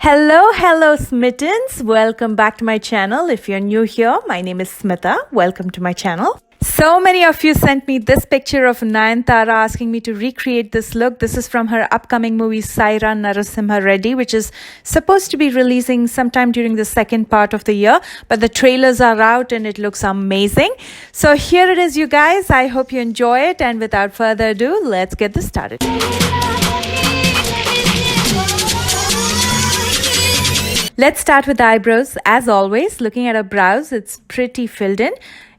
Hello Smittens. Welcome back to my channel. If you're new here, my name is Smitha. Welcome to my channel. So many of you sent me this picture of NAYANTHARA asking me to recreate this look. This is from her upcoming movie Sye Raa Narasimha Reddy, which is supposed to be releasing sometime during the second part of the year, but the trailers are out and it looks amazing. So here it is, you guys. I hope you enjoy it, and without further ado, let's get this started. Let's start with the eyebrows. As always, looking at her brows, it's pretty filled in.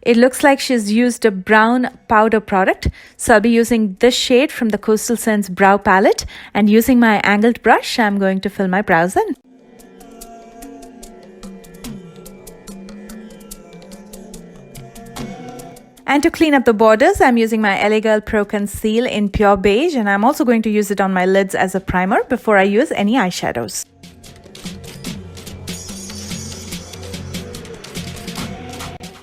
It looks like she's used a brown powder product. So I'll be using this shade from the Coastal Scents Brow Palette, and using my angled brush, I'm going to fill my brows in. And to clean up the borders, I'm using my LA Girl Pro Conceal in Pure Beige, and I'm also going to use it on my lids as a primer before I use any eyeshadows.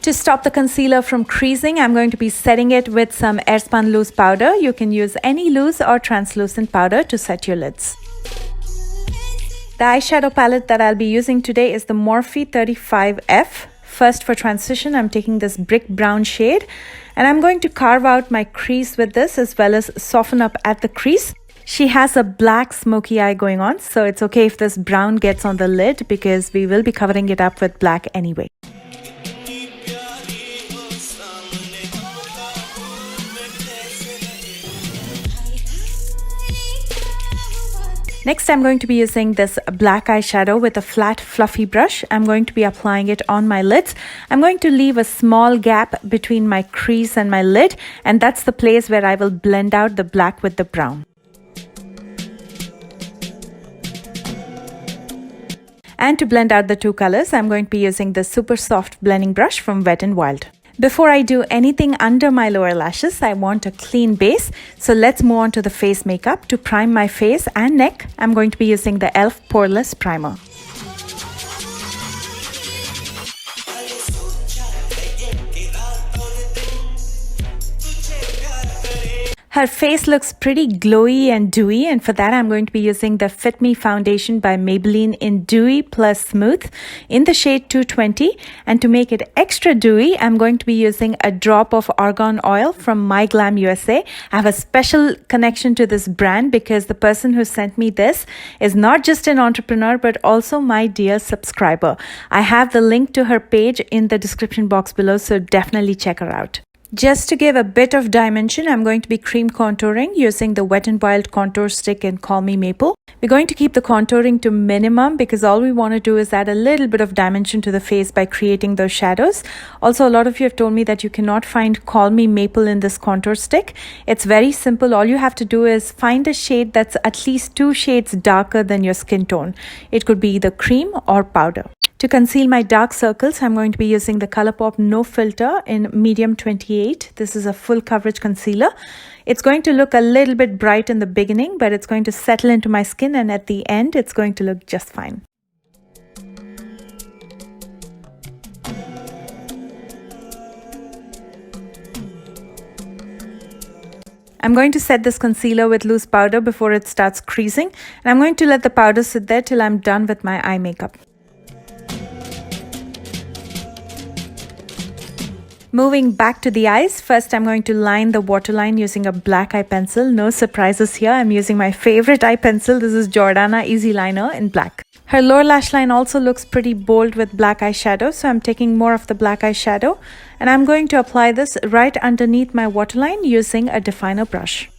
To stop the concealer from creasing, I'm going to be setting it with some Airspun Loose powder. You can use any loose or translucent powder to set your lids. The eyeshadow palette that I'll be using today is the Morphe 35F. First, for transition, I'm taking this brick brown shade, and I'm going to carve out my crease with this as well as soften up at the crease. She has a black smoky eye going on, so it's okay if this brown gets on the lid because we will be covering it up with black anyway. Next, I'm going to be using this black eyeshadow with a flat fluffy brush. I'm going to be applying it on my lids. I'm going to leave a small gap between my crease and my lid, and that's the place where I will blend out the black with the brown. And to blend out the two colors, I'm going to be using the super soft blending brush from Wet n Wild. Before I do anything under my lower lashes, I want a clean base. So let's move on to the face makeup. To prime my face and neck, I'm going to be using the e.l.f. Poreless Primer. Her face looks pretty glowy and dewy, and for that I'm going to be using the Fit Me foundation by Maybelline in Dewy plus Smooth in the shade 220. And to make it extra dewy, I'm going to be using a drop of argan oil from My Glam USA. I have a special connection to this brand because the person who sent me this is not just an entrepreneur but also my dear subscriber. I have the link to her page in the description box below, so definitely check her out. Just to give a bit of dimension, I'm going to be cream contouring using the Wet n Wild contour stick in Call Me Maple. We're going to keep the contouring to minimum because all we want to do is add a little bit of dimension to the face by creating those shadows. Also, a lot of you have told me that you cannot find Call Me Maple in this contour stick. It's very simple. All you have to do is find a shade that's at least 2 shades darker than your skin tone. It could be either cream or powder. To conceal my dark circles, I'm going to be using the Colourpop No Filter in medium 28. This is a full coverage concealer. It's going to look a little bit bright in the beginning, but it's going to settle into my skin, and at the end, it's going to look just fine. I'm going to set this concealer with loose powder before it starts creasing, and I'm going to let the powder sit there till I'm done with my eye makeup. Moving back to the eyes, first I'm going to line the waterline using a black eye pencil. No surprises here. I'm using my favorite eye pencil. This is Jordana Easyliner in black. Her lower lash line also looks pretty bold with black eyeshadow, so I'm taking more of the black eyeshadow, and I'm going to apply this right underneath my waterline using a definer brush.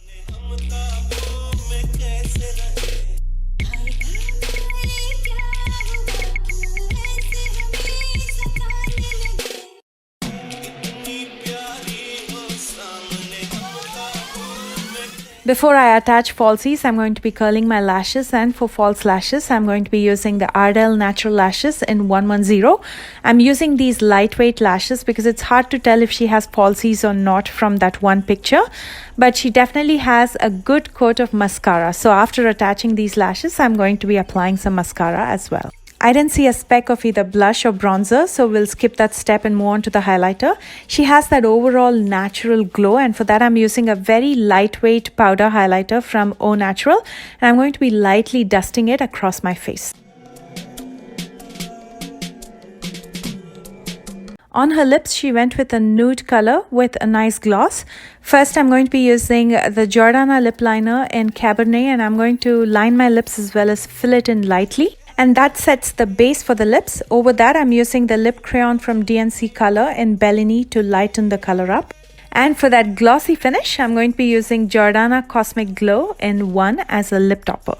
Before I attach falsies, I'm going to be curling my lashes, and for false lashes, I'm going to be using the Ardel Naturale Lashes in 110. I'm using these lightweight lashes because it's hard to tell if she has falsies or not from that one picture, but she definitely has a good coat of mascara. So after attaching these lashes, I'm going to be applying some mascara as well. I didn't see a speck of either blush or bronzer, so we'll skip that step and move on to the highlighter. She has that overall natural glow, and for that I'm using a very lightweight powder highlighter from Naturale, and I'm going to be lightly dusting it across my face. On her lips, she went with a nude color with a nice gloss. First, I'm going to be using the Jordana lip liner in Cabernet, and I'm going to line my lips as well as fill it in lightly. And that sets the base for the lips. Over that, I'm using the lip crayon from DNC Color in Bellini to lighten the color up. And for that glossy finish, I'm going to be using Jordana Cosmic Glow in 1 as a lip topper.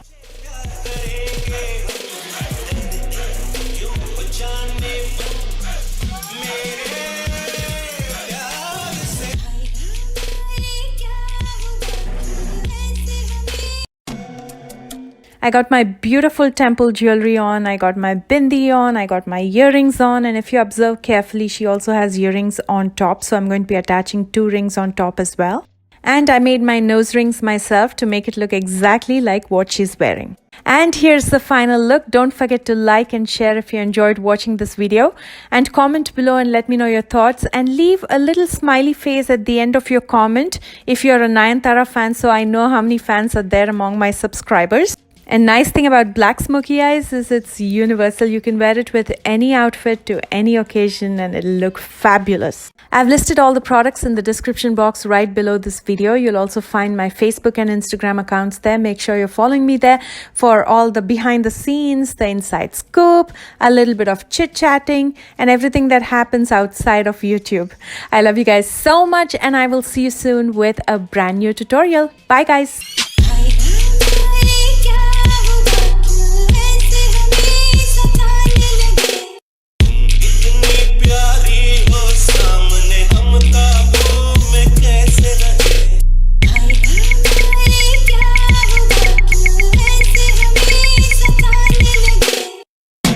I got my beautiful temple jewelry on, I got my bindi on, I got my earrings on, and if you observe carefully, she also has earrings on top, so I'm going to be attaching 2 rings on top as well. And I made my nose rings myself to make it look exactly like what she's wearing. And here's the final look. Don't forget to like and share if you enjoyed watching this video, and comment below and let me know your thoughts, and leave a little smiley face at the end of your comment if you're a Nayanthara fan, so I know how many fans are there among my subscribers. And nice thing about black smoky eyes is it's universal. You can wear it with any outfit to any occasion and it'll look fabulous. I've listed all the products in the description box right below this video. You'll also find my Facebook and Instagram accounts there. Make sure you're following me there for all the behind the scenes, the inside scoop, a little bit of chit-chatting, and everything that happens outside of YouTube. I love you guys so much, and I will see you soon with a brand new tutorial. Bye guys.